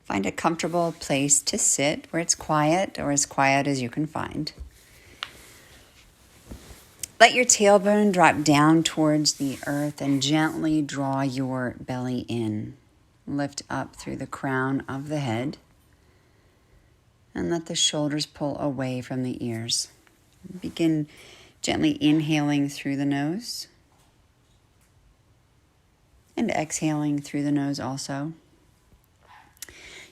Find a comfortable place to sit where it's quiet or as quiet as you can find. Let your tailbone drop down towards the earth and gently draw your belly in. Lift up through the crown of the head and let the shoulders pull away from the ears. Begin gently inhaling through the nose and exhaling through the nose also.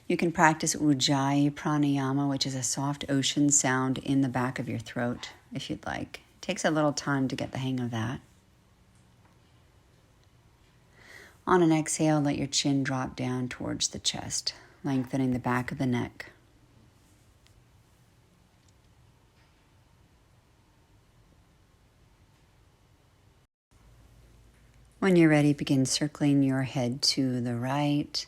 You can practice Ujjayi pranayama, which is a soft ocean sound in the back of your throat, if you'd like. It takes a little time to get the hang of that. On an exhale, let your chin drop down towards the chest, lengthening the back of the neck. When you're ready, begin circling your head to the right,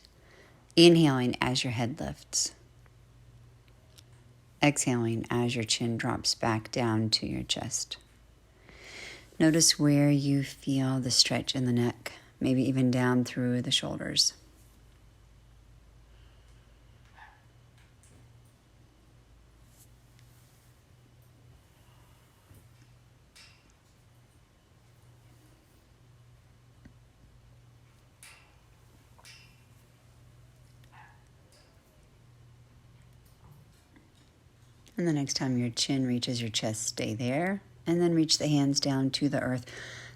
inhaling as your head lifts. Exhaling as your chin drops back down to your chest. Notice where you feel the stretch in the neck, maybe even down through the shoulders. And the next time your chin reaches your chest, stay there. And then reach the hands down to the earth.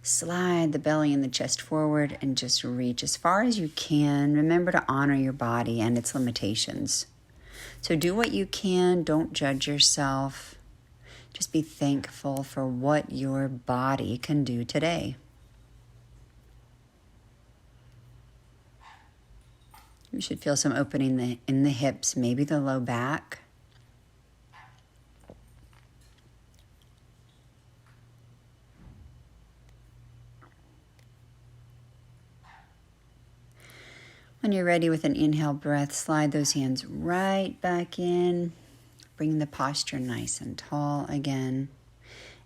Slide the belly and the chest forward and just reach as far as you can. Remember to honor your body and its limitations. So do what you can. Don't judge yourself. Just be thankful for what your body can do today. You should feel some opening in the hips, maybe the low back. When you're ready with an inhale breath, slide those hands right back in. Bring the posture nice and tall again.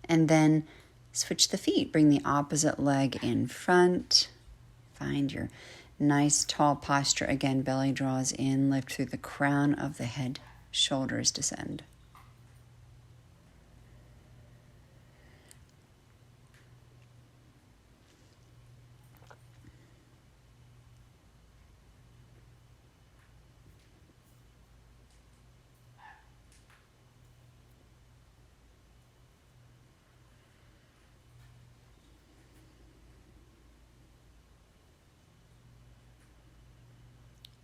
And then switch the feet. Bring the opposite leg in front. Find your nice tall posture again. Belly draws in. Lift through the crown of the head. Shoulders descend.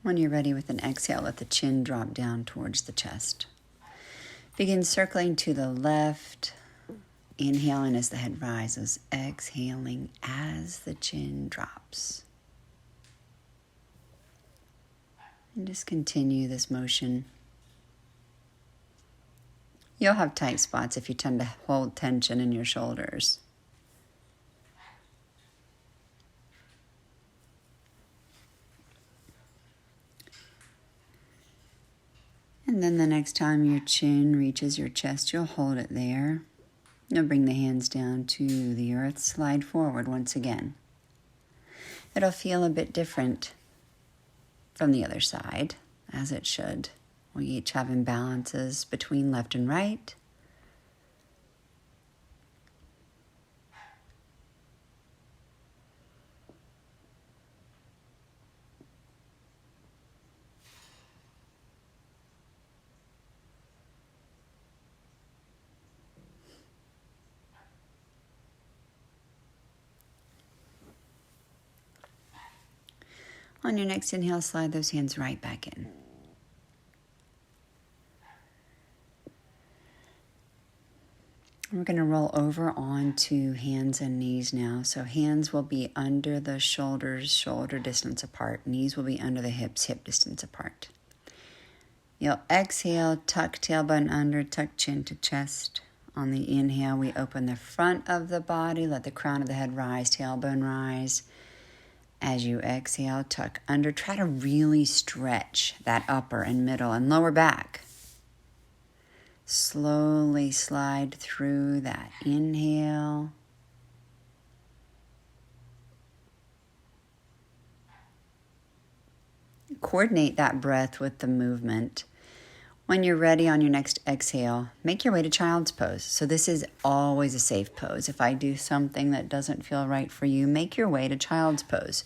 When you're ready with an exhale, let the chin drop down towards the chest. Begin circling to the left, inhaling as the head rises, exhaling as the chin drops. And just continue this motion. You'll have tight spots if you tend to hold tension in your shoulders. And then the next time your chin reaches your chest, you'll hold it there. You'll bring the hands down to the earth, slide forward once again. It'll feel a bit different from the other side, as it should. We each have imbalances between left and right. On your next inhale, slide those hands right back in. We're going to roll over onto hands and knees now. So hands will be under the shoulders, shoulder distance apart. Knees will be under the hips, hip distance apart. You'll exhale, tuck tailbone under, tuck chin to chest. On the inhale, we open the front of the body, let the crown of the head rise, tailbone rise. As you exhale, tuck under. Try to really stretch that upper and middle and lower back. Slowly slide through that inhale. coordinate that breath with the movement. When you're ready on your next exhale, make your way to child's pose. So this is always a safe pose. If I do something that doesn't feel right for you, make your way to child's pose.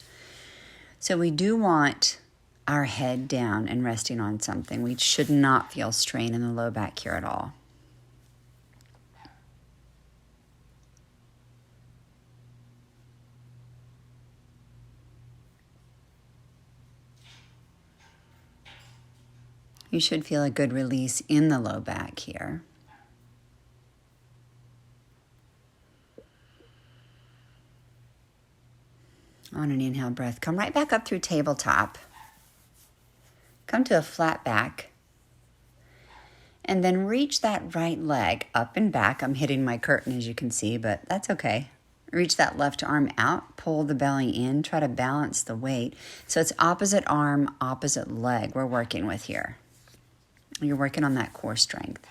So we do want our head down and resting on something. We should not feel strain in the low back here at all. You should feel a good release in the low back here. On an inhale breath, come right back up through tabletop. Come to a flat back. And then reach that right leg up and back. I'm hitting my curtain as you can see, but that's okay. Reach that left arm out, pull the belly in, try to balance the weight. So it's opposite arm, opposite leg we're working with here. You're working on that core strength.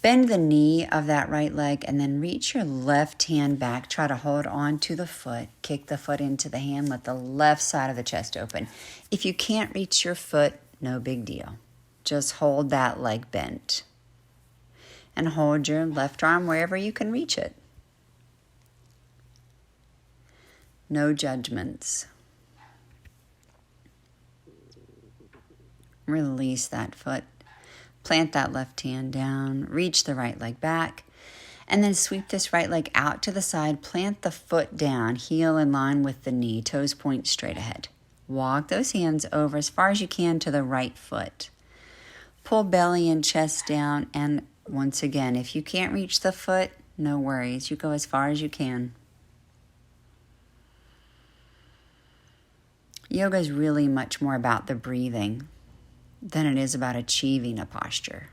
Bend the knee of that right leg and then reach your left hand back. Try to hold on to the foot. Kick the foot into the hand. Let the left side of the chest open. If you can't reach your foot, no big deal. Just hold that leg bent. And hold your left arm wherever you can reach it. No judgments. Release that foot. Plant that left hand down, reach the right leg back, and then sweep this right leg out to the side. Plant the foot down, heel in line with the knee, toes point straight ahead. Walk those hands over as far as you can to the right foot. Pull belly and chest down, and once again, if you can't reach the foot, no worries. You go as far as you can. Yoga is really much more about the breathing than it is about achieving a posture.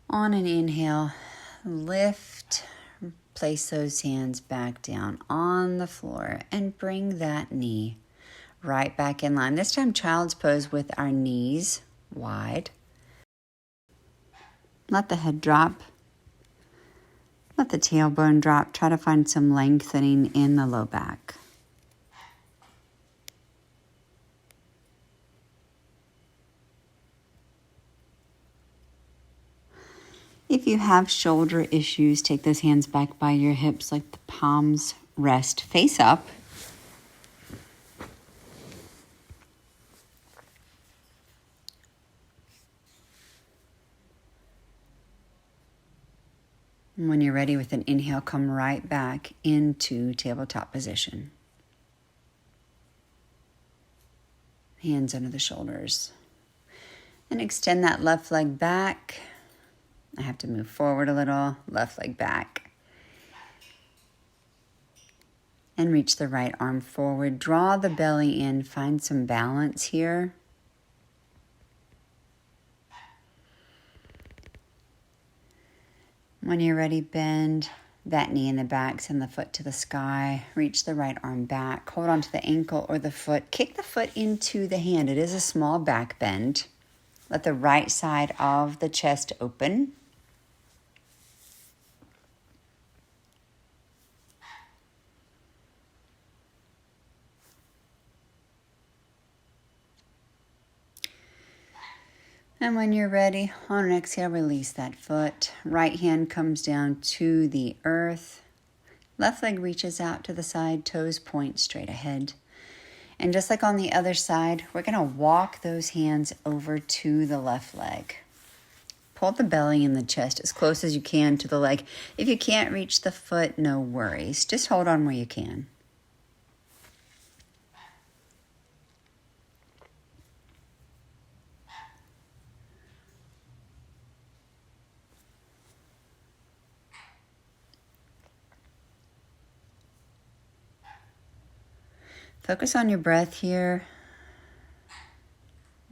On an inhale, lift, place those hands back down on the floor and bring that knee right back in line. This time, child's pose with our knees wide. Let the head drop. Let the tailbone drop. Try to find some lengthening in the low back. If you have shoulder issues, take those hands back by your hips, like the palms rest face up. And when you're ready with an inhale, come right back into tabletop position. Hands under the shoulders. And extend that left leg back. I have to move forward a little. Left leg back. And reach the right arm forward. Draw the belly in. Find some balance here. When you're ready, bend that knee in the back, send the foot to the sky, reach the right arm back, hold on to the ankle or the foot, kick the foot into the hand. It is a small back bend. Let the right side of the chest open. And when you're ready, on an exhale, release that foot. Right hand comes down to the earth. Left leg reaches out to the side, toes point straight ahead. And just like on the other side, we're going to walk those hands over to the left leg. Pull the belly and the chest as close as you can to the leg. If you can't reach the foot, no worries. Just hold on where you can. Focus on your breath here.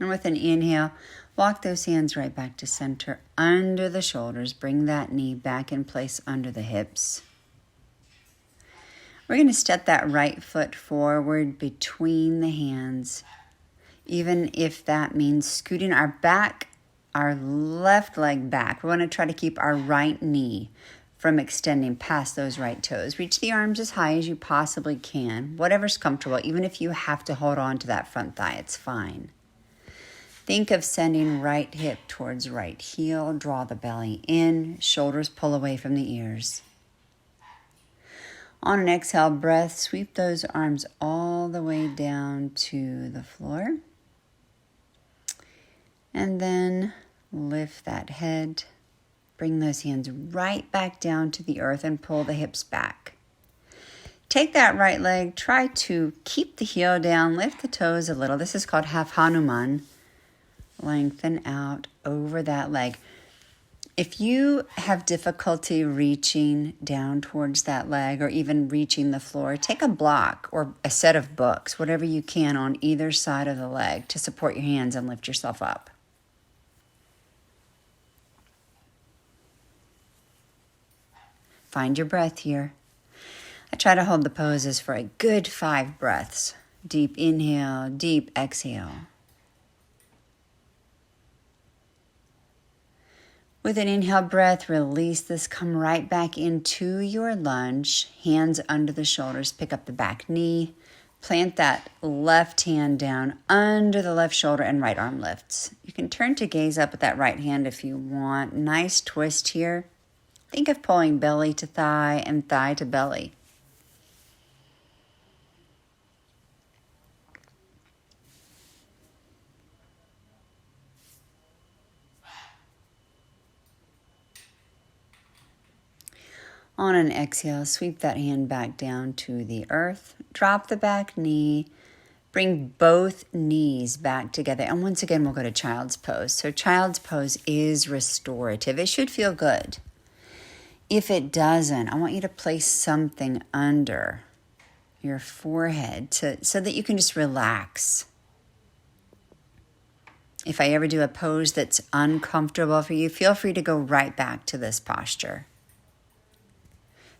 And with an inhale, walk those hands right back to center under the shoulders. Bring that knee back in place under the hips. We're going to step that right foot forward between the hands, even if that means scooting our back our left leg back. We want to try to keep our right knee from extending past those right toes. Reach the arms as high as you possibly can, whatever's comfortable. Even if you have to hold on to that front thigh, it's fine. Think of sending right hip towards right heel. Draw the belly in, shoulders pull away from the ears. On an exhale breath, sweep those arms all the way down to the floor. And then lift that head. Bring those hands right back down to the earth and pull the hips back. Take that right leg, try to keep the heel down, lift the toes a little. This is called half Hanuman. Lengthen out over that leg. If you have difficulty reaching down towards that leg or even reaching the floor, take a block or a set of books, whatever you can on either side of the leg to support your hands and lift yourself up. Find your breath here. I try to hold the poses for a good 5 breaths. Deep inhale, deep exhale. With an inhale breath, release this. Come right back into your lunge. Hands under the shoulders. Pick up the back knee. Plant that left hand down under the left shoulder and right arm lifts. You can turn to gaze up at that right hand if you want. Nice twist here. Think of pulling belly to thigh and thigh to belly. On an exhale, sweep that hand back down to the earth. Drop the back knee. Bring both knees back together. And once again, we'll go to child's pose. So child's pose is restorative. It should feel good. If it doesn't, I want you to place something under your forehead so that you can just relax. If I ever do a pose that's uncomfortable for you, feel free to go right back to this posture.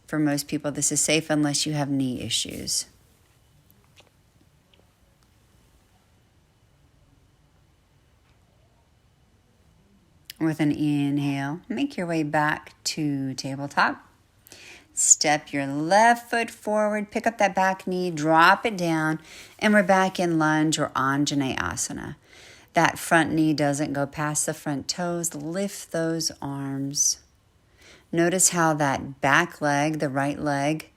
For most people, this is safe unless you have knee issues. With an inhale, make your way back to tabletop. Step your left foot forward, pick up that back knee, drop it down, and we're back in lunge or Anjaneyasana. That front knee doesn't go past the front toes. Lift those arms. Notice how that back leg, the right leg,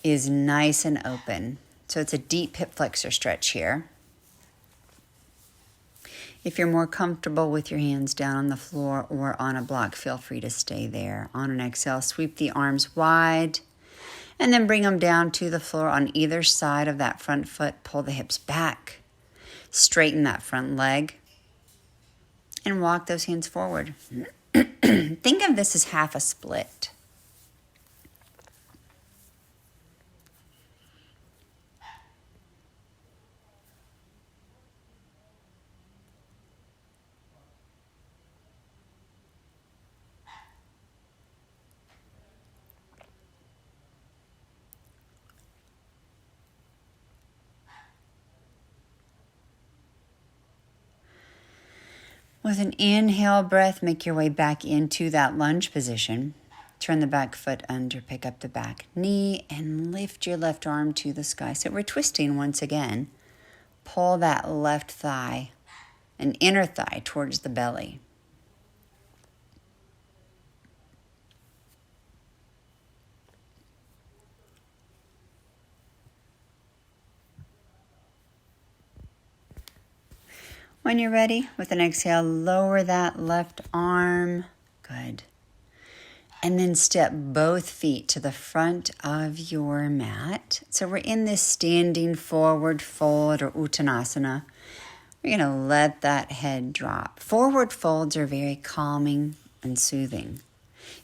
is nice and open. So it's a deep hip flexor stretch here. If you're more comfortable with your hands down on the floor or on a block, feel free to stay there. On an exhale, sweep the arms wide and then bring them down to the floor on either side of that front foot. Pull the hips back, straighten that front leg, and walk those hands forward. Think of this as half a split. With an inhale breath, make your way back into that lunge position. Turn the back foot under, pick up the back knee, and lift your left arm to the sky. So we're twisting once again. Pull that left thigh, an inner thigh, towards the belly. When you're ready, with an exhale, lower that left arm. Good. And then step both feet to the front of your mat. So we're in this standing forward fold or Uttanasana. We're going to let that head drop. Forward folds are very calming and soothing.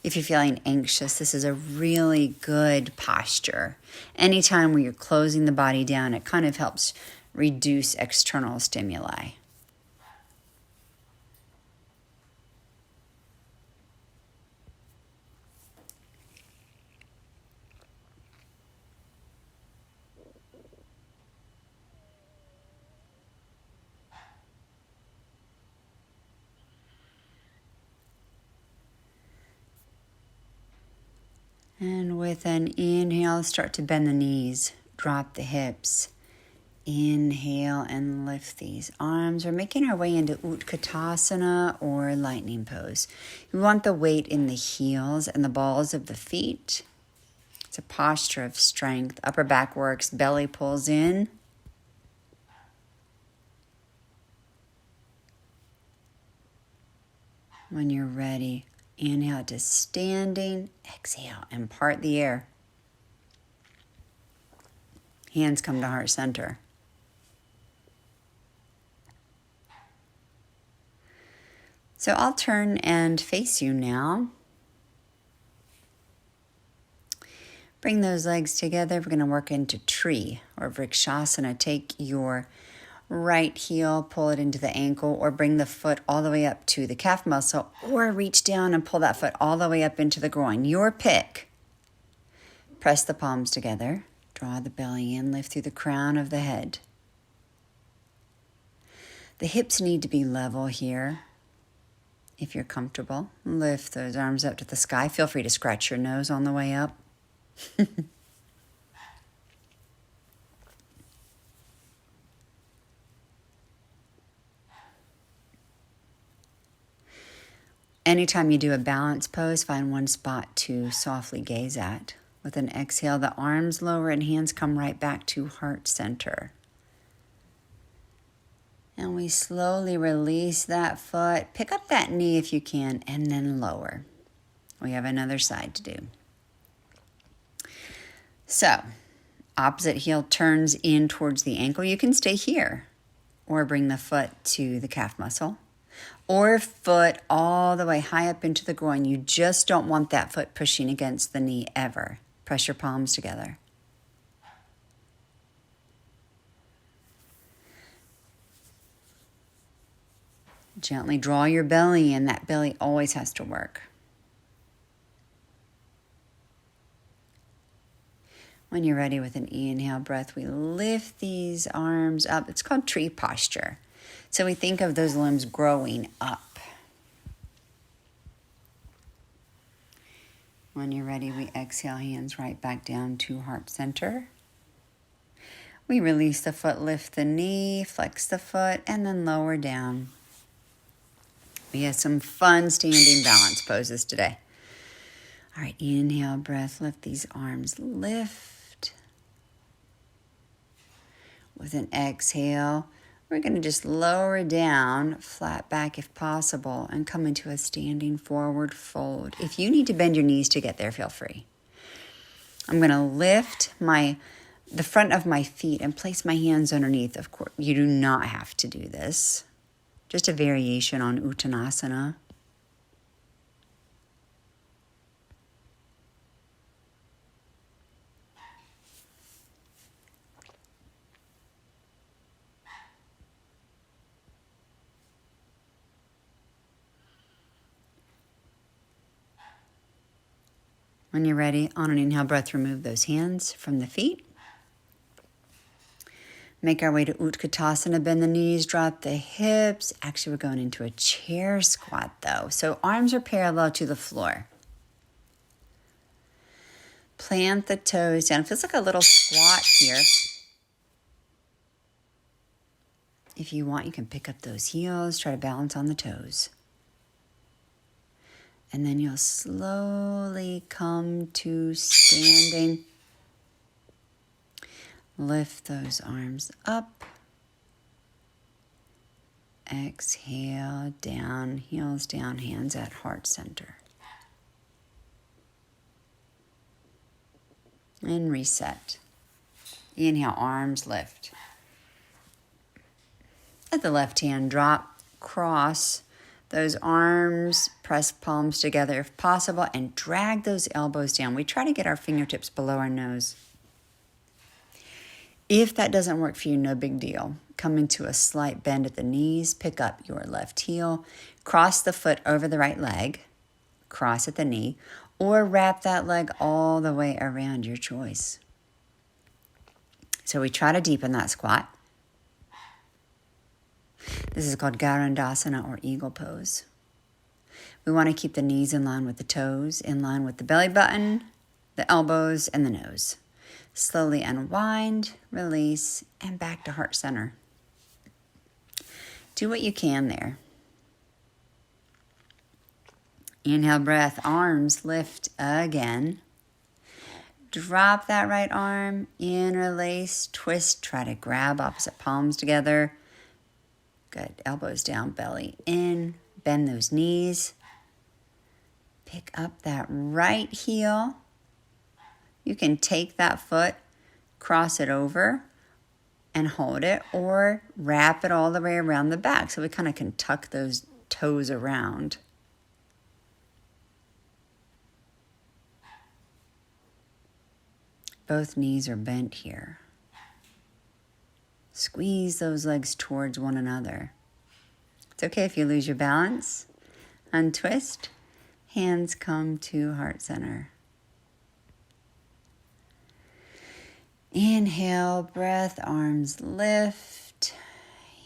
If you're feeling anxious, this is a really good posture. Anytime where you're closing the body down, it kind of helps reduce external stimuli. And with an inhale, start to bend the knees, drop the hips. Inhale and lift these arms. We're making our way into Utkatasana or lightning pose. We want the weight in the heels and the balls of the feet. It's a posture of strength. Upper back works, belly pulls in. When you're ready, inhale to standing, exhale and part the air. Hands come to heart center. So I'll turn and face you now. Bring those legs together. We're going to work into tree or vrikshasana. Take your right heel, pull it into the ankle, or bring the foot all the way up to the calf muscle, or reach down and pull that foot all the way up into the groin. Your pick. Press the palms together. Draw the belly in. Lift through the crown of the head. The hips need to be level here. If you're comfortable, lift those arms up to the sky. Feel free to scratch your nose on the way up. Anytime you do a balance pose, find one spot to softly gaze at. With an exhale, the arms lower and hands come right back to heart center. And we slowly release that foot. Pick up that knee if you can, and then lower. We have another side to do. So, opposite heel turns in towards the ankle. You can stay here, or bring the foot to the calf muscle, or foot all the way high up into the groin. You just don't want that foot pushing against the knee ever. Press your palms together. Gently draw your belly in. That belly always has to work. When you're ready with an inhale breath, we lift these arms up. It's called tree posture. So we think of those limbs growing up. When you're ready, we exhale, hands right back down to heart center. We release the foot, lift the knee, flex the foot, and then lower down. We have some fun standing balance poses today. All right, inhale, breath, lift these arms, lift. With an exhale, we're going to just lower down, flat back if possible, and come into a standing forward fold. If you need to bend your knees to get there, feel free. I'm going to lift the front of my feet and place my hands underneath. Of course, you do not have to do this. Just a variation on Uttanasana. When you're ready, on an inhale breath, remove those hands from the feet. Make our way to Utkatasana, bend the knees, drop the hips. Actually, we're going into a chair squat though. So arms are parallel to the floor. Plant the toes down. It feels like a little squat here. If you want, you can pick up those heels, try to balance on the toes. And then you'll slowly come to standing. Lift those arms up. Exhale, down, heels down, hands at heart center. And reset. Inhale, arms lift. Let the left hand drop, cross those arms, press palms together if possible, and drag those elbows down. We try to get our fingertips below our nose. If that doesn't work for you, no big deal. Come into a slight bend at the knees, pick up your left heel, cross the foot over the right leg, cross at the knee, or wrap that leg all the way around, your choice. So we try to deepen that squat. This is called Garandasana or eagle pose. We want to keep the knees in line with the toes, in line with the belly button. the elbows, and the nose. Slowly unwind, release, and back to heart center. Do what you can there. Inhale, breath, arms lift again. Drop that right arm, interlace, twist, try to grab opposite palms together. Good, elbows down, belly in, bend those knees. Pick up that right heel. You can take that foot, cross it over, and hold it, or wrap it all the way around the back so we kind of can tuck those toes around. Both knees are bent here. Squeeze those legs towards one another. It's okay if you lose your balance. Untwist. Hands come to heart center. Inhale, breath, arms lift.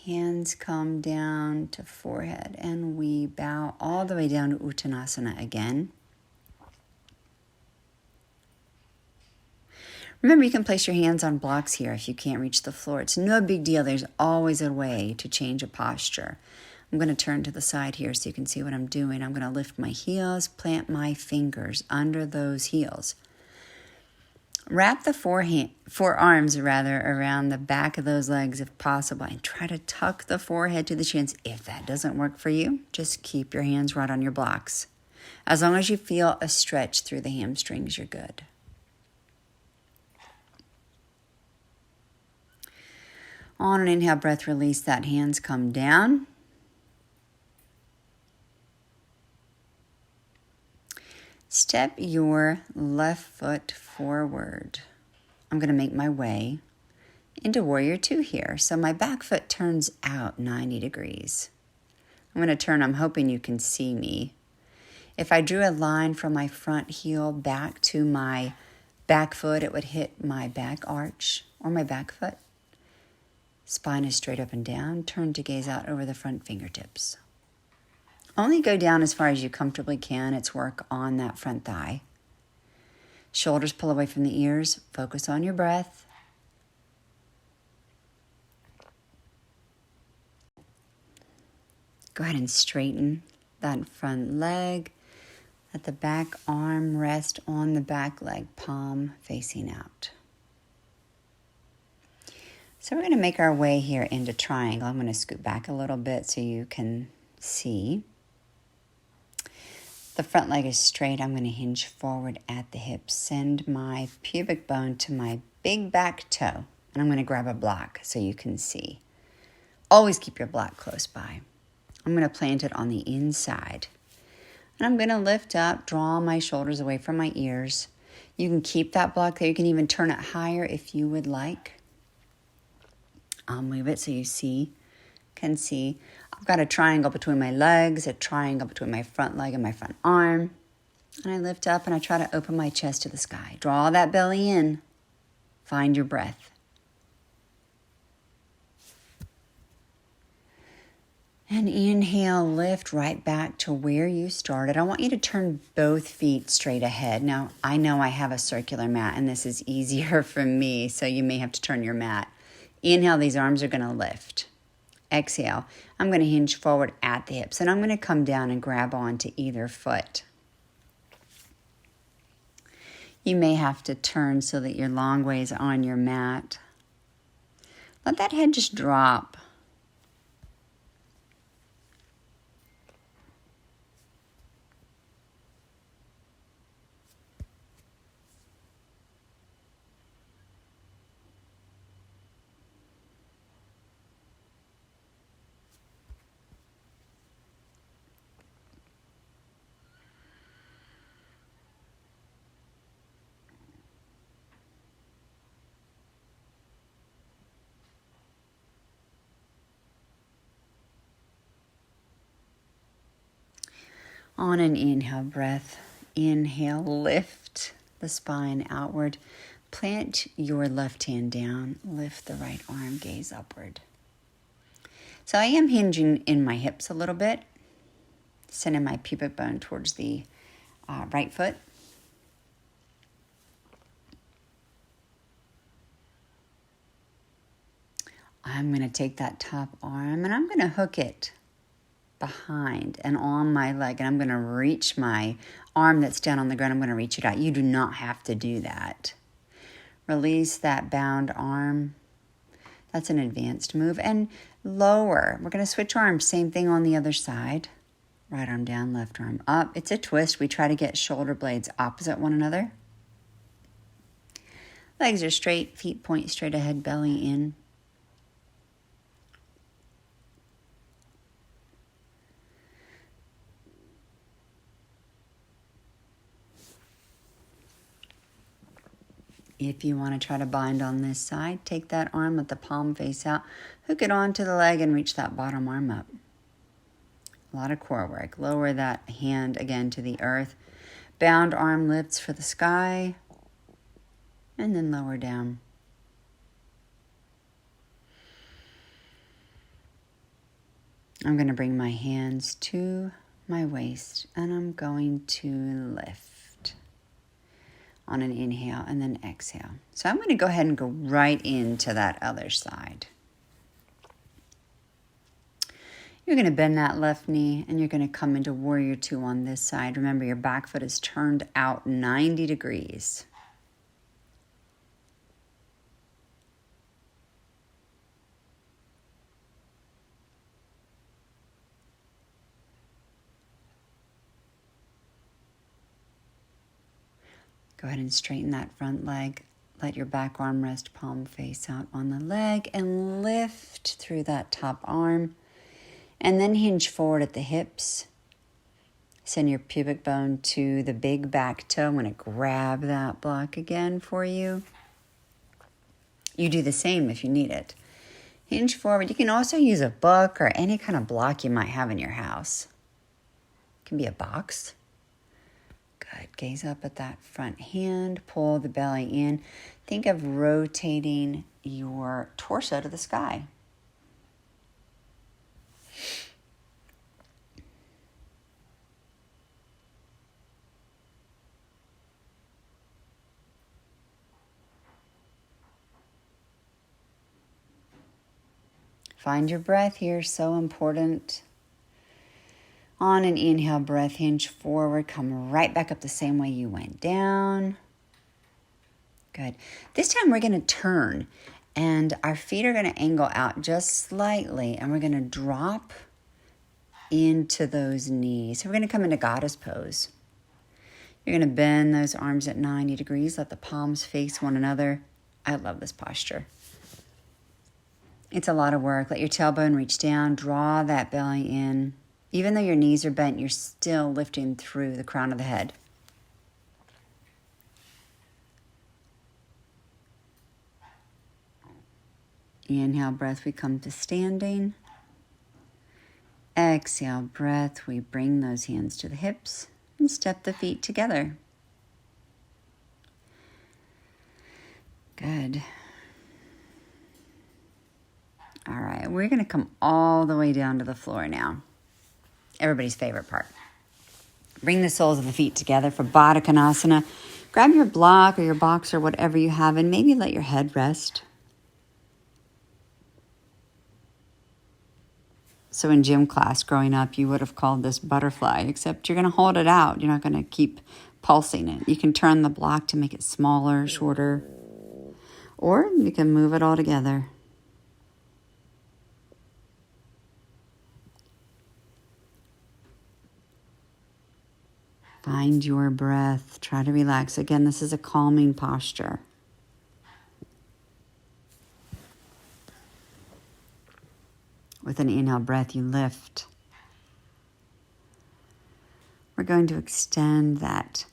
Hands come down to forehead, and we bow all the way down to Uttanasana again. Remember, you can place your hands on blocks here if you can't reach the floor. It's no big deal. There's always a way to change a posture. I'm going to turn to the side here so you can see what I'm doing. I'm going to lift my heels, plant my fingers under those heels. Wrap the forearms around the back of those legs if possible, and try to tuck the forehead to the shins. If that doesn't work for you, just keep your hands right on your blocks. As long as you feel a stretch through the hamstrings, you're good. On an inhale, breath, release that. Hands come down. Step your left foot forward. I'm going to make my way into Warrior Two here. So my back foot turns out 90 degrees. I'm going to turn. I'm hoping you can see me. If I drew a line from my front heel back to my back foot, it would hit my back arch or my back foot. Spine is straight up and down. Turn to gaze out over the front fingertips. Only go down as far as you comfortably can. It's work on that front thigh. Shoulders pull away from the ears. Focus on your breath. Go ahead and straighten that front leg. Let the back arm rest on the back leg, palm facing out. So we're going to make our way here into triangle. I'm going to scoot back a little bit so you can see. The front leg is straight. I'm going to hinge forward at the hips. Send my pubic bone to my big back toe. And I'm going to grab a block so you can see. Always keep your block close by. I'm going to plant it on the inside. And I'm going to lift up, draw my shoulders away from my ears. You can keep that block there. You can even turn it higher if you would like. I'll move it so you can see. I've got a triangle between my legs, a triangle between my front leg and my front arm. And I lift up and I try to open my chest to the sky. Draw that belly in. Find your breath. And inhale, lift right back to where you started. I want you to turn both feet straight ahead. Now, I know I have a circular mat and this is easier for me, so you may have to turn your mat. Inhale, these arms are going to lift. Exhale, I'm going to hinge forward at the hips, and I'm going to come down and grab onto either foot. You may have to turn so that your long ways on your mat. Let that head just drop. On an inhale breath, inhale, lift the spine outward. Plant your left hand down, lift the right arm, gaze upward. So I am hinging in my hips a little bit, sending my pubic bone towards the right foot. I'm going to take that top arm and I'm going to hook it behind and on my leg. And I'm going to reach my arm that's down on the ground. I'm going to reach it out. You do not have to do that. Release that bound arm. That's an advanced move. And lower. We're going to switch arms. Same thing on the other side. Right arm down, left arm up. It's a twist. We try to get shoulder blades opposite one another. Legs are straight, feet point straight ahead, belly in. If you want to try to bind on this side, take that arm, let the palm face out, hook it onto the leg and reach that bottom arm up. A lot of core work. Lower that hand again to the earth. Bound arm lifts for the sky. And then lower down. I'm going to bring my hands to my waist and I'm going to lift on an inhale and then exhale. So I'm going to go ahead and go right into that other side. You're going to bend that left knee and you're going to come into warrior two on this side. Remember, your back foot is turned out 90 degrees. Go ahead and straighten that front leg. Let your back arm rest, palm face out on the leg, and lift through that top arm. And then hinge forward at the hips. Send your pubic bone to the big back toe. I'm going to grab that block again for you. You do the same if you need it. Hinge forward. You can also use a book or any kind of block you might have in your house. It can be a box. Good. Gaze up at that front hand. Pull the belly in. Think of rotating your torso to the sky. Find your breath here. So important. On an inhale, breath, hinge forward. Come right back up the same way you went down. Good. This time we're going to turn and our feet are going to angle out just slightly and we're going to drop into those knees. So we're going to come into goddess pose. You're going to bend those arms at 90 degrees. Let the palms face one another. I love this posture. It's a lot of work. Let your tailbone reach down. Draw that belly in. Even though your knees are bent, you're still lifting through the crown of the head. Inhale, breath, we come to standing. Exhale, breath, we bring those hands to the hips and step the feet together. Good. All right, we're going to come all the way down to the floor now. Everybody's favorite part. Bring the soles of the feet together for Baddha Konasana. Grab your block or your box or whatever you have and maybe let your head rest. So in gym class growing up, you would have called this butterfly, except you're going to hold it out. You're not going to keep pulsing it. You can turn the block to make it smaller, shorter, or you can move it all together. Find your breath. Try to relax. Again, this is a calming posture. With an inhale breath, you lift. We're going to extend that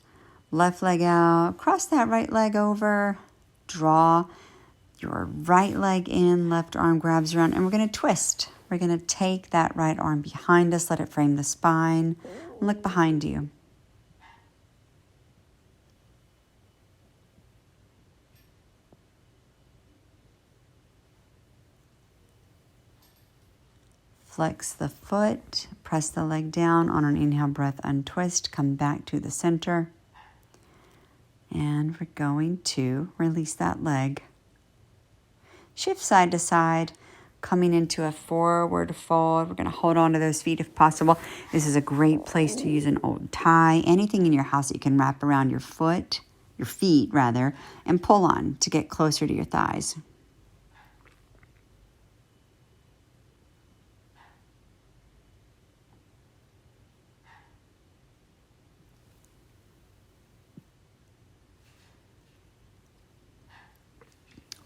left leg out. Cross that right leg over. Draw your right leg in. Left arm grabs around. And we're going to twist. We're going to take that right arm behind us. Let it frame the spine. And look behind you. Flex the foot, press the leg down on an inhale breath, untwist, come back to the center. And we're going to release that leg. Shift side to side, Coming into a forward fold. We're going to hold on to those feet if possible. This is a great place to use an old tie. Anything in your house that you can wrap around your feet rather, and pull on to get closer to your thighs.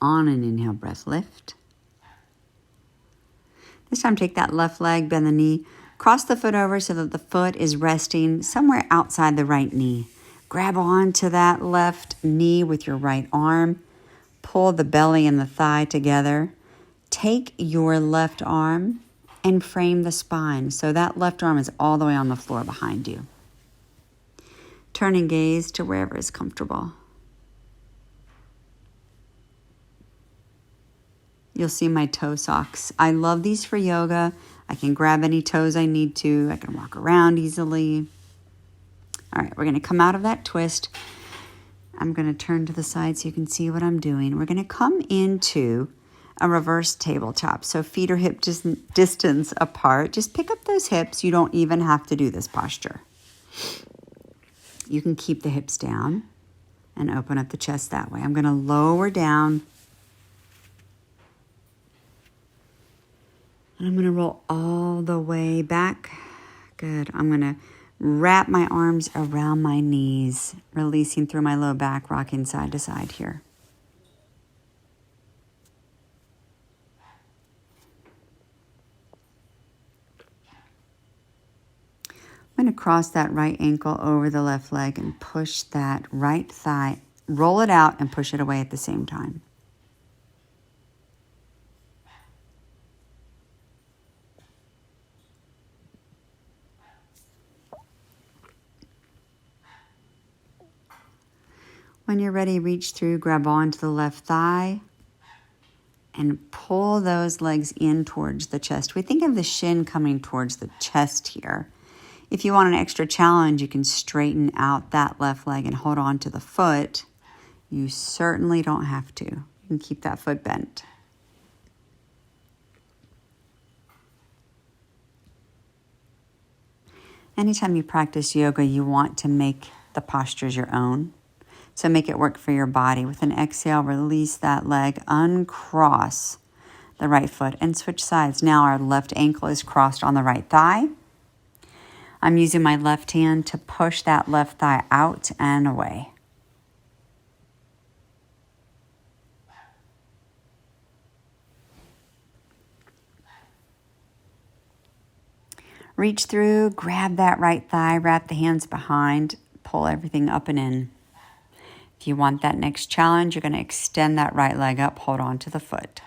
On an inhale, breath, lift. This time, take that left leg, bend the knee, cross the foot over so that the foot is resting somewhere outside the right knee. Grab onto that left knee with your right arm. Pull the belly and the thigh together. Take your left arm and frame the spine. So that left arm is all the way on the floor behind you. Turn and gaze to wherever is comfortable. You'll see my toe socks. I love these for yoga. I can grab any toes I need to. I can walk around easily. All right, we're going to come out of that twist. I'm going to turn to the side so you can see what I'm doing. We're going to come into a reverse tabletop. So feet are hip distance apart. Just pick up those hips. You don't even have to do this posture. You can keep the hips down and open up the chest that way. I'm going to lower down. And I'm going to roll all the way back. Good. I'm going to wrap my arms around my knees, releasing through my low back, rocking side to side here. I'm going to cross that right ankle over the left leg and push that right thigh, roll it out and push it away at the same time. When you're ready, reach through, grab onto the left thigh, and pull those legs in towards the chest. We think of the shin coming towards the chest here. If you want an extra challenge, you can straighten out that left leg and hold on to the foot. You certainly don't have to. You can keep that foot bent. Anytime you practice yoga, you want to make the postures your own. So make it work for your body. With an exhale, release that leg, uncross the right foot, and switch sides. Now our left ankle is crossed on the right thigh. I'm using my left hand to push that left thigh out and away. Reach through, grab that right thigh, wrap the hands behind, pull everything up and in. If you want that next challenge, you're going to extend that right leg up, hold on to the foot.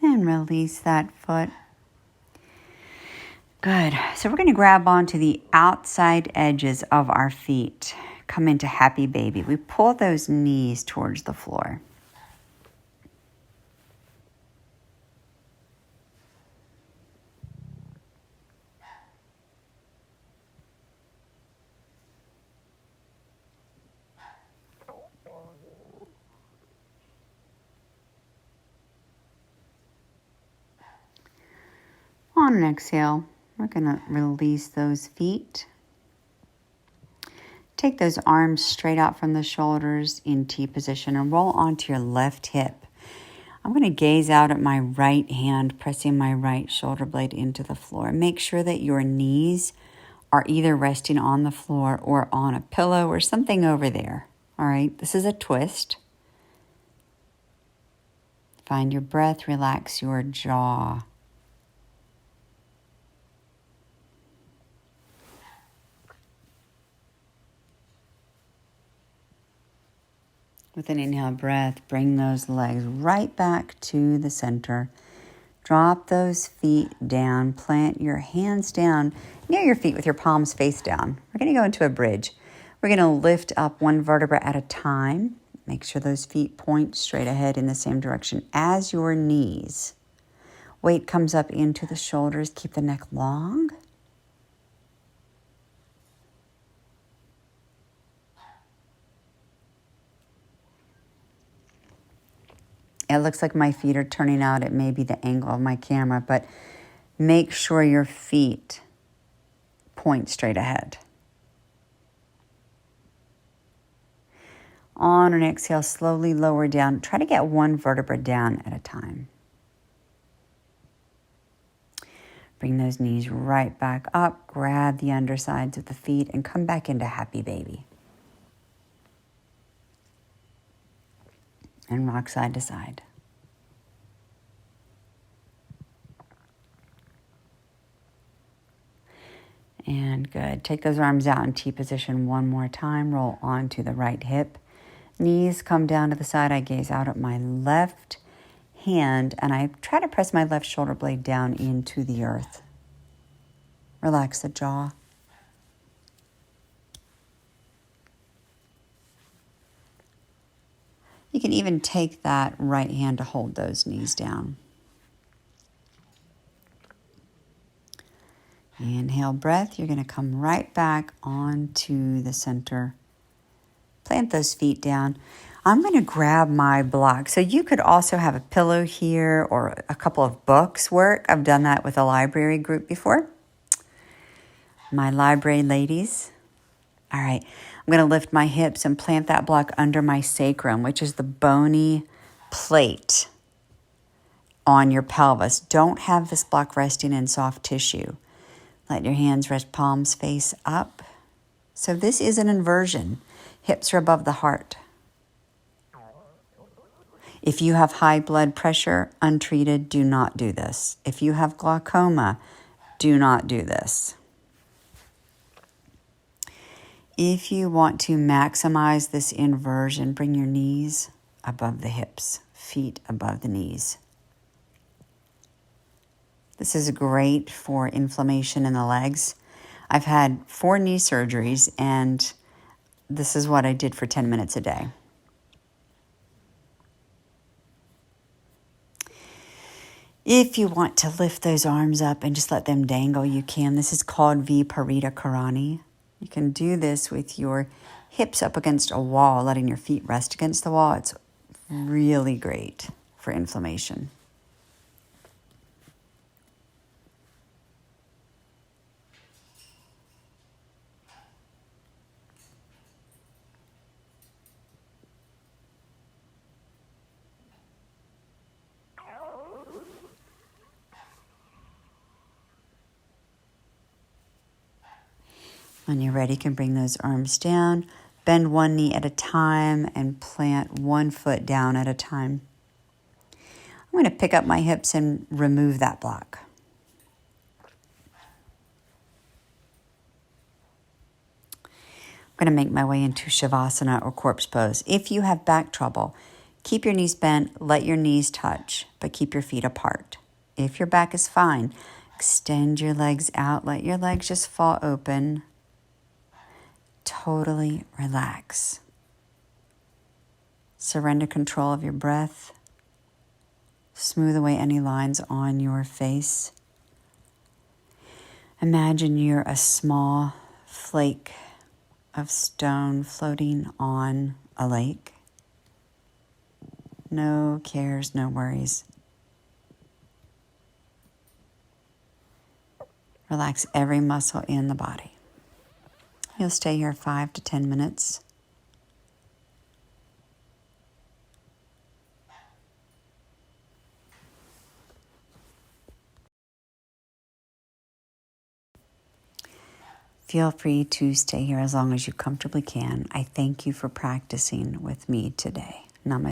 And release that foot. Good. So we're going to grab onto the outside edges of our feet. Come into happy baby. We pull those knees towards the floor. On an exhale, we're going to release those feet. Take those arms straight out from the shoulders in T position and roll onto your left hip. I'm going to gaze out at my right hand, pressing my right shoulder blade into the floor. Make sure that your knees are either resting on the floor or on a pillow or something over there. All right, this is a twist. Find your breath, relax your jaw. With an inhale breath, bring those legs right back to the center. Drop those feet down. Plant your hands down near your feet with your palms face down. We're going to go into a bridge. We're going to lift up one vertebra at a time. Make sure those feet point straight ahead in the same direction as your knees. Weight comes up into the shoulders. Keep the neck long. It looks like my feet are turning out. It may be the angle of my camera, but make sure your feet point straight ahead. On an exhale, slowly lower down. Try to get one vertebra down at a time. Bring those knees right back up. Grab the undersides of the feet and come back into happy baby. And rock side to side. And good. Take those arms out in T position one more time. Roll onto the right hip. Knees come down to the side. I gaze out at my left hand and I try to press my left shoulder blade down into the earth. Relax the jaw. You can even take that right hand to hold those knees down. Inhale breath. You're going to come right back onto the center. Plant those feet down. I'm going to grab my block. So you could also have a pillow here or a couple of books work. I've done that with a library group before. My library ladies. All right. I'm going to lift my hips and plant that block under my sacrum, which is the bony plate on your pelvis. Don't have this block resting in soft tissue. Let your hands rest palms face up. So this is an inversion. Hips are above the heart. If you have high blood pressure, untreated, do not do this. If you have glaucoma, do not do this. If you want to maximize this inversion, bring your knees above the hips, feet above the knees. This is great for inflammation in the legs. I've had 4 knee surgeries, and this is what I did for 10 minutes a day. If you want to lift those arms up and just let them dangle, you can. This is called Viparita Karani. You can do this with your hips up against a wall, letting your feet rest against the wall. It's really great for inflammation. When you're ready, you can bring those arms down, bend one knee at a time, and plant one foot down at a time. I'm going to pick up my hips and remove that block. I'm going to make my way into Shavasana or corpse pose. If you have back trouble, keep your knees bent, let your knees touch, but keep your feet apart. If your back is fine, extend your legs out, let your legs just fall open. Totally relax. Surrender control of your breath. Smooth away any lines on your face. Imagine you're a small flake of stone floating on a lake. No cares, no worries. Relax every muscle in the body. You'll stay here 5 to 10 minutes. Feel free to stay here as long as you comfortably can. I thank you for practicing with me today. Namaste.